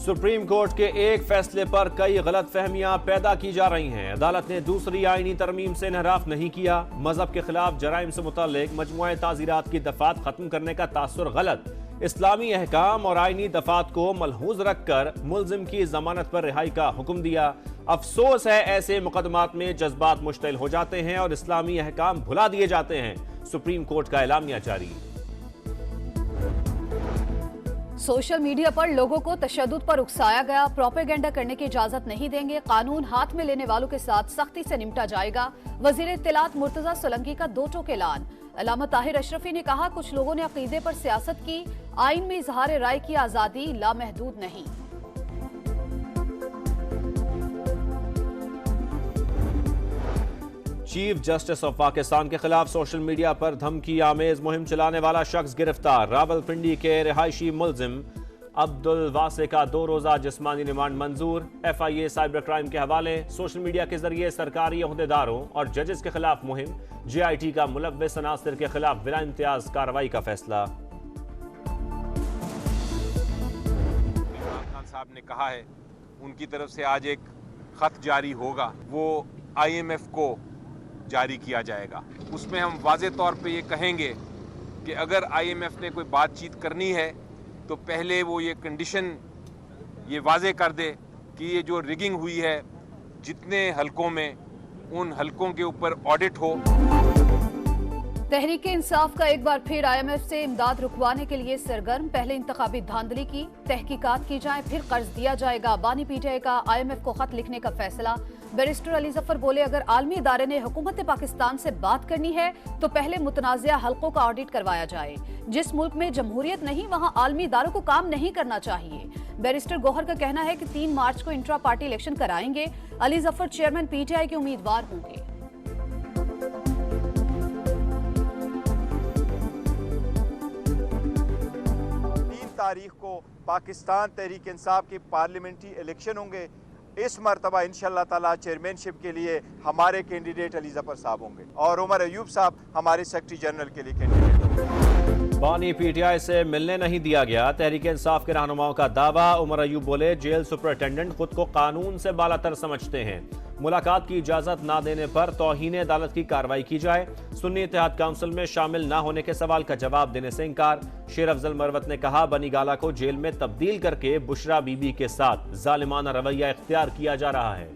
Supreme court के एक फैसले पर कई गलत फहमियां पैदा की जा रही हैं। अदालत ने दूसरी आईनी तरमीम से इनहराफ नहीं किया। मजहब के खिलाफ जराइम से मुताल्लिक मजमुए ताज़ीरात की दफात खत्म करने का तासुर गलत। इस्लामी अहकाम और आईनी दफात को मलहूज रखकर मुल्जिम की जमानत पर रिहाई का हुक्म दिया। अफसोस है ऐसे मुकदमात में जज्बात मुश्तइल हो जाते हैं और इस्लामी अहकाम भुला दिए जाते हैं। सुप्रीम कोर्ट का एलामिया जारी। सोशल मीडिया पर लोगों को तशद्दुद पर उकसाया गया, प्रोपेगेंडा करने की इजाजत नहीं देंगे। कानून हाथ में लेने वालों के साथ सख्ती से निपटा जाएगा। वजीर इत्तलात मुर्तजा सोलंकी का दो टोक ऐलान। अल्लामा ताहिर अशरफी ने कहा, कुछ लोगों ने अकीदे पर सियासत की, आइन में इजहार राय की आजादी लामहदूद नहीं। चीफ जस्टिस ऑफ पाकिस्तान के खिलाफ सोशल मीडिया पर धमकी आमेज मुहिम चलाने वाला शख्स गिरफ्तार। रावलपिंडी के रिहायशी मुल्जिम अब्दुल वासे का 2 रोजा जिस्मानी रिमांड मंजूर। FIA साइबर क्राइम के हवाले। सोशल मीडिया के जरिए सरकारी अहदेदारों और जजेस के खिलाफ मुहिम। JIT का मुलव्विस अनासिर के खिलाफ बिला इम्तियाज कार्रवाई का फैसला। इमरान खान साहब ने कहा है उनकी तरफ से आज एक खत जारी होगा, वो IMF को जारी किया जाएगा। उसमें हम वाज़े तौर पे ये कहेंगे कि अगर IMF ने कोई बातचीत करनी है तो पहले वो ये कंडीशन ये वाज़े कर दे कि ये जो रिगिंग हुई है जितने हलकों में, उन हलकों के ऊपर ऑडिट हो। तहरीक इंसाफ का एक बार फिर IMF से इमदाद रुकवाने के लिए सरगर्म। पहले इंतखाबी धांधली की तहकीकात की जाए, फिर कर्ज दिया जाएगा। बानी PTI का IMF को खत लिखने का फैसला। बैरिस्टर अली जफर बोले, अगर आलमी इदारे ने हुकूमत पाकिस्तान से बात करनी है तो पहले मुतनाज़िया हलकों का ऑडिट करवाया जाए। जिस मुल्क में जमहूरियत नहीं वहाँ आलमी इदारों को काम नहीं करना चाहिए। बैरिस्टर गौहर का कहना है कि 3 मार्च को इंट्रा पार्टी इलेक्शन कराएंगे। अली जफर चेयरमैन PTI के उम्मीदवार होंगे। 3 तारीख को पाकिस्तान तहरीक इंसाफ के पार्लियामेंट्री इलेक्शन होंगे। इस मरतबा इंशाअल्लाह ताला चेयरमैनशिप के लिए हमारे कैंडिडेट अली जफर साहब होंगे और उमर अयूब साहब हमारे सेक्रेटरी जनरल के लिए कैंडिडेट होंगे। बानी PTI से मिलने नहीं दिया गया। तहरीक इंसाफ के रहनुमाओं का दावा। उमर अयूब बोले, जेल सुपरिटेंडेंट खुद को कानून से बालातर समझते हैं। मुलाकात की इजाजत ना देने पर तौहीन अदालत की कार्रवाई की जाए। सुन्नी इत्तेहाद काउंसिल में शामिल ना होने के सवाल का जवाब देने से इनकार। शेर अफजल मरवत ने कहा, बनी गाला को जेल में तब्दील करके बुशरा बीबी के साथ जालिमाना रवैया इख्तियार किया जा रहा है।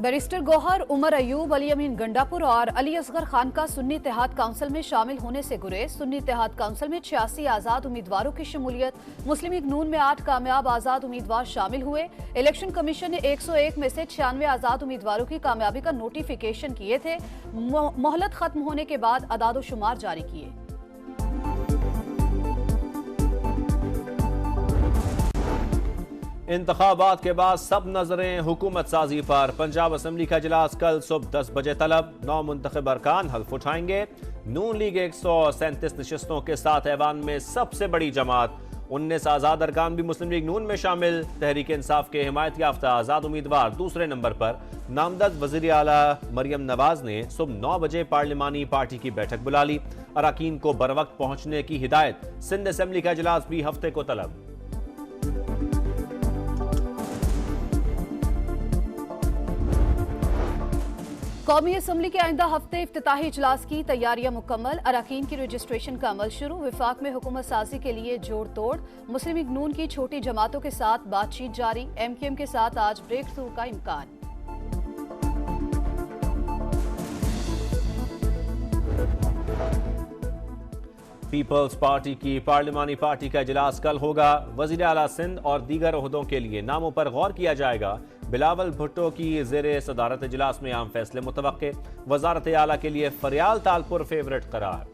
बैरिस्टर गौहर, उमर अयूब, अली अमीन गंडापुर और अली असगर खान का सुन्नी इत्तेहाद काउंसिल में शामिल होने से गुरेज। सुन्नी इत्तेहाद काउंसिल में 86 आज़ाद उम्मीदवारों की शमूलियत। मुस्लिम लीग नून में 8 कामयाब आज़ाद उम्मीदवार शामिल हुए। इलेक्शन कमीशन ने 101 में से 96 आज़ाद उम्मीदवारों की कामयाबी का नोटिफिकेशन किए थे। मोहलत खत्म होने के बाद अदाद-ओ-शुमार जारी किए। इंतखाबात के बाद सब नजरें हुकूमत साजी पर। पंजाब असम्बली का इजलास कल सुबह 10 बजे तलब। 9 मुंतखब अरकान हल्फ उठाएंगे। नून लीग 137 नशिस्तों के साथ ऐवान में सबसे बड़ी जमात। 19 आज़ाद अरकान भी मुस्लिम लीग नून में शामिल। तहरीक इंसाफ के हिमायत याफ्ता आज़ाद उम्मीदवार दूसरे नंबर पर। नामजद वज़ीर आला मरियम नवाज ने सुबह 9 बजे पार्लिमानी पार्टी की बैठक बुला ली। अरकान को बरवक्त पहुंचने की हिदायत। सिंध असम्बली का इजलास भी हफ्ते को तलब। कौमी असम्बली के आइंदा हफ्ते इफ्तिताही इजलास की तैयारियां मुकम्मल। अरकान की रजिस्ट्रेशन का अमल शुरू। विफाक में हुकूमत साजी के लिए जोड़ तोड़। मुस्लिम लीग नून की छोटी जमातों के साथ बातचीत जारी। MQM के साथ आज ब्रेक थ्रू का इम्कान। पीपल्स पार्टी की पार्लिमानी पार्टी का इजलास कल होगा। वज़ीर आला सिंध और दीगर ओहदों के लिए नामों पर गौर किया जाएगा। बिलावल भुट्टो की ज़ेरे सदारत इजलास में आम फैसले मुतवक्के। वजारत आला के लिए फरियाल तालपुर फेवरेट करार।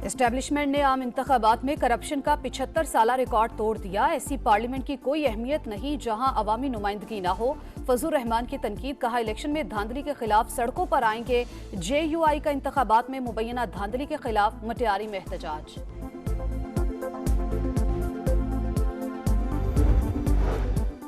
एस्टेब्लिशमेंट ने आम इंतखाबात में करप्शन का 75 साला रिकॉर्ड तोड़ दिया। ऐसी पार्लियामेंट की कोई अहमियत नहीं जहां अवामी नुमाइंदगी ना हो। फजलुर रहमान की तनकीद। कहा, इलेक्शन में धांधली के खिलाफ सड़कों पर आएंगे। JUI का इंतखाबात में मुबैना धांधली के खिलाफ मटियारी में एहतजाज।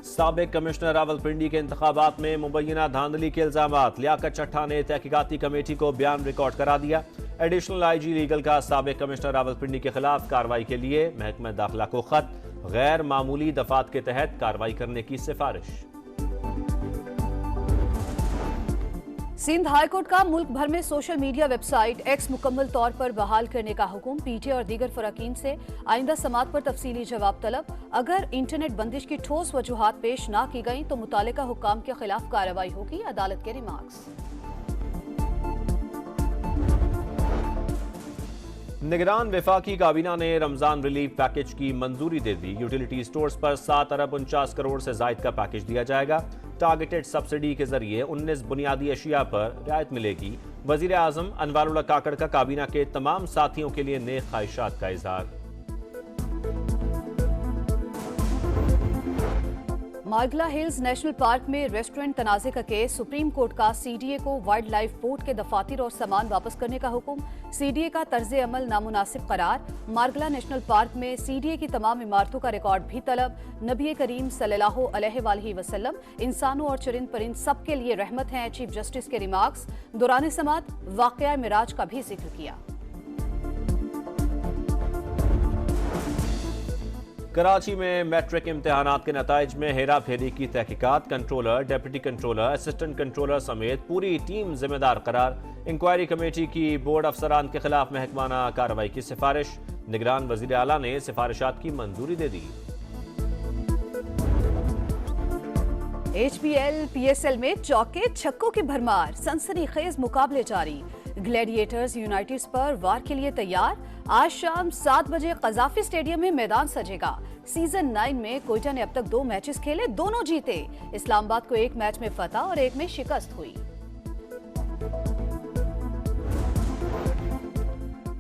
साबिक कमिश्नर रावलपिंडी के इंतखाबात में मुबैना धांधली के इल्जामात। लियाकत चट्टा ने तहकीकाती कमेटी को बयान रिकॉर्ड करा दिया। एडिशनल आईजी लीगल का साबिक कमिश्नर रावलपिंडी के खिलाफ कार्रवाई के लिए महकमा दाखिला को खत, गैर मामूली दफात के तहत कार्रवाई करने की सिफारिश। सिंध हाईकोर्ट का मुल्क भर में सोशल मीडिया वेबसाइट एक्स मुकम्मल तौर पर बहाल करने का हुक्म। पीटीआई और दीगर फराकीन से आइंदा समात पर तफसीली जवाब तलब। अगर इंटरनेट बंदिश की ठोस वजूहात पेश न की गई तो मुतालिका हुक्काम के खिलाफ कार्रवाई होगी, अदालत के रिमार्क्स। निगरान वफाकी काबीना ने रमजान रिलीफ पैकेज की मंजूरी दे दी। यूटिलिटी स्टोर्स पर 7 अरब 49 करोड़ से जायद का पैकेज दिया जाएगा। टारगेटेड सब्सिडी के जरिए 19 बुनियादी अशिया पर रियायत मिलेगी। वजीर आजम अनवारुल्लाह काकड़ का काबीना के तमाम साथियों के लिए नेक ख्वाहिशात का इजहार। मार्गला हिल्स नेशनल पार्क में रेस्टोरेंट तनाजे का केस। सुप्रीम कोर्ट का सीडीए को वाइल्ड लाइफ बोर्ड के दफातर और सामान वापस करने का हुक्म। सीडीए का तर्ज अमल नामुनासिब करार। मार्गला नेशनल पार्क में सीडीए की तमाम इमारतों का रिकॉर्ड भी तलब। नबी करीम सल्लल्लाहु अलैहि वसल्लम इंसानों और चरिंद परिंद सबके लिए रहमत हैं, चीफ जस्टिस के रिमार्क्स। दौरान समात वाक़या मिराज का भी जिक्र किया। कराची में मैट्रिक इम्तिहानात के नताइज में हेरा फेरी की तहकीकात। Controller, deputy controller, assistant controller समेत पूरी टीम जिम्मेदार करार। इंक्वायरी कमेटी की बोर्ड अफसरान के खिलाफ महकमाना कार्रवाई की सिफारिश। निगरान वजीर आला ने सिफारिशात की मंजूरी दे दी। HPL PSL में चौके छक्कों की भरमार। सनसनीखेज मुकाबले जारी। ग्लैडिएटर्स यूनाइटेड्स पर वार के लिए तैयार। आज शाम 7 बजे कजाफी स्टेडियम में मैदान सजेगा। सीजन 9 में कोयटा ने अब तक 2 मैचेस खेले, दोनों जीते। इस्लामाबाद को 1 मैच में फतह और 1 में शिकस्त हुई।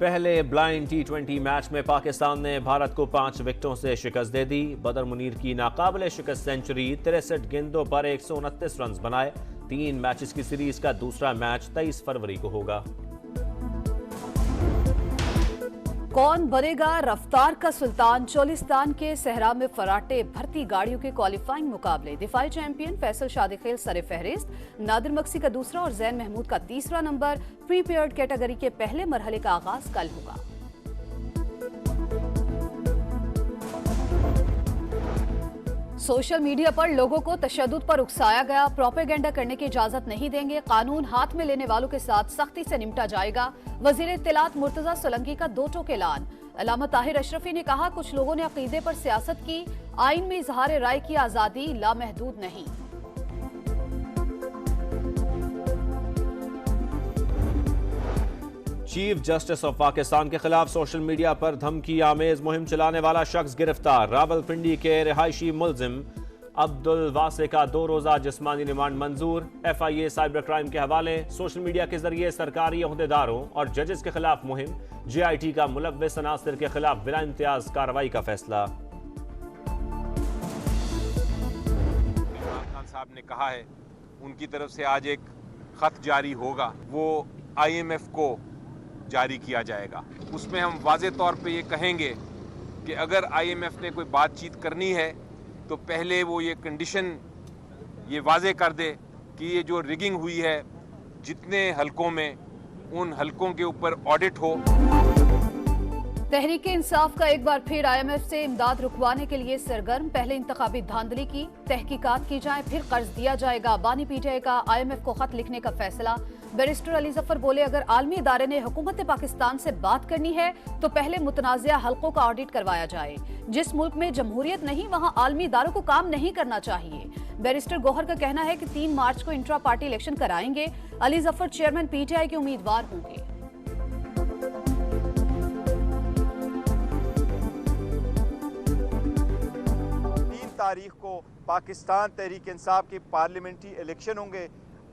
पहले ब्लाइंड T20 मैच में पाकिस्तान ने भारत को 5 विकेटों से शिकस्त दे दी। बदर मुनीर की नाकाबिले शिकस्त सेंचुरी। 63 गेंदों पर 129 रन बनाए। 3 मैचेस की सीरीज का दूसरा मैच 23 फरवरी को होगा। कौन बनेगा रफ्तार का सुल्तान? चोलिस्तान के सहरा में फराटे भर्ती गाड़ियों के क्वालिफाइंग मुकाबले। दिफाई चैंपियन फैसल शादिखेल सरे फहरिस्त। नादिर मक्सी का दूसरा और जैन महमूद का तीसरा नंबर। प्रीपेयर्ड कैटेगरी के पहले मरहले का आगाज कल होगा। सोशल मीडिया पर लोगों को तशद्दुद पर उकसाया गया। प्रोपेगेंडा करने की इजाजत नहीं देंगे। कानून हाथ में लेने वालों के साथ सख्ती से निपटा जाएगा। वजीर इत्तलात मुर्तजा सोलंकी का 2 टोक ऐलान। अल्लामा ताहिर अशरफी ने कहा, कुछ लोगों ने अकीदे पर सियासत की। आइन में इजहार राय की आजादी लामहदूद नहीं। चीफ जस्टिस ऑफ पाकिस्तान के खिलाफ सोशल मीडिया पर धमकी आमेज मुहिम चलाने वाला शख्स गिरफ्तार। रावलपिंडी के रिहायशी मुल्जिम अब्दुल वासे का 2 रोजा जिस्मानी रिमांड मंजूर। FIA साइबर क्राइम के हवाले। सोशल मीडिया के जरिए सरकारी ओहदेदारों और जजेस के खिलाफ मुहिम। JIT का मुलव्विस अनासिर के खिलाफ बिला इम्तियाज कार्रवाई का फैसला। इमरान खान साहब ने कहा है उनकी तरफ से आज एक खत जारी होगा, वो IMF को जारी किया जाएगा। उसमें हम वाज़े तौर पे ये कहेंगे कि अगर IMF ने कोई बातचीत करनी है तो पहले वो ये कंडीशन ये वाज़े कर दे कि ये जो रिगिंग हुई है जितने हलकों में, उन हलकों के ऊपर ऑडिट हो। तहरीक इंसाफ का एक बार फिर IMF से इमदाद रुकवाने के लिए सरगर्म। पहले इंतखाबी धांधली की तहकीकात की जाए, फिर कर्ज दिया जाएगा। बानी PTI का IMF को खत लिखने का फैसला। बैरिस्टर अली जफर बोले, अगर आलमी इदारे ने हुकूमत पाकिस्तान से बात करनी है तो पहले मुतनाज़िया हलकों का ऑडिट करवाया जाए। जिस मुल्क में जमहूरियत नहीं वहाँ आलमी इदारों को काम नहीं करना चाहिए। बैरिस्टर गौहर का कहना है कि 3 मार्च को इंट्रा पार्टी इलेक्शन कराएंगे। अली जफर चेयरमैन PTI के उम्मीदवार होंगे। 3 तारीख को पाकिस्तान तहरीक इंसाफ के पार्लियामेंट्री इलेक्शन होंगे।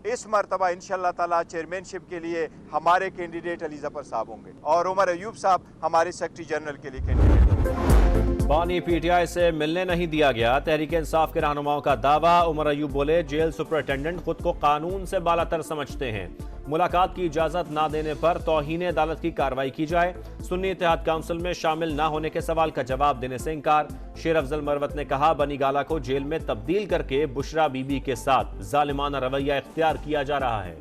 इस मरतबा इंशाअल्लाह ताला चेयरमैनशिप के लिए हमारे कैंडिडेट अली जफर साहब होंगे और उमर अयूब साहब हमारे सेक्रेटरी जनरल के लिए कैंडिडेट होंगे। बानी PTI से मिलने नहीं दिया गया। तहरीक इंसाफ के रहनुमाओं का दावा। उमर अयूब बोले, जेल सुपरिटेंडेंट खुद को कानून से बालातर समझते हैं। मुलाकात की इजाजत ना देने पर तौहीन अदालत की कार्रवाई की जाए। सुन्नी इत्तेहाद काउंसिल में शामिल ना होने के सवाल का जवाब देने से इनकार। शेर अफजल मरवत ने कहा, बनी गाला को जेल में तब्दील करके बुशरा बीबी के साथ जालिमाना रवैया इख्तियार किया जा रहा है।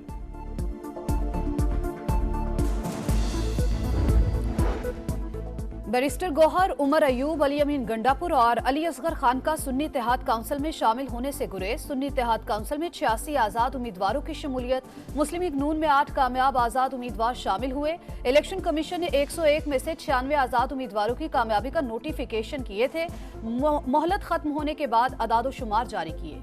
बैरिस्टर गौहर, उमर अयूब, अली अमीन गंडापुर और अली असगर खान का सुन्नी इत्तेहाद काउंसिल में शामिल होने से गुरेज। सुन्नी इत्तेहाद काउंसिल में 86 आज़ाद उम्मीदवारों की शमूलियत। मुस्लिम लीग नून में 8 कामयाब आज़ाद उम्मीदवार शामिल हुए। इलेक्शन कमीशन ने 101 में से 96 आज़ाद उम्मीदवारों की कामयाबी का नोटिफिकेशन किए थे। मोहलत खत्म होने के बाद अदाद-ओ-शुमार जारी किए।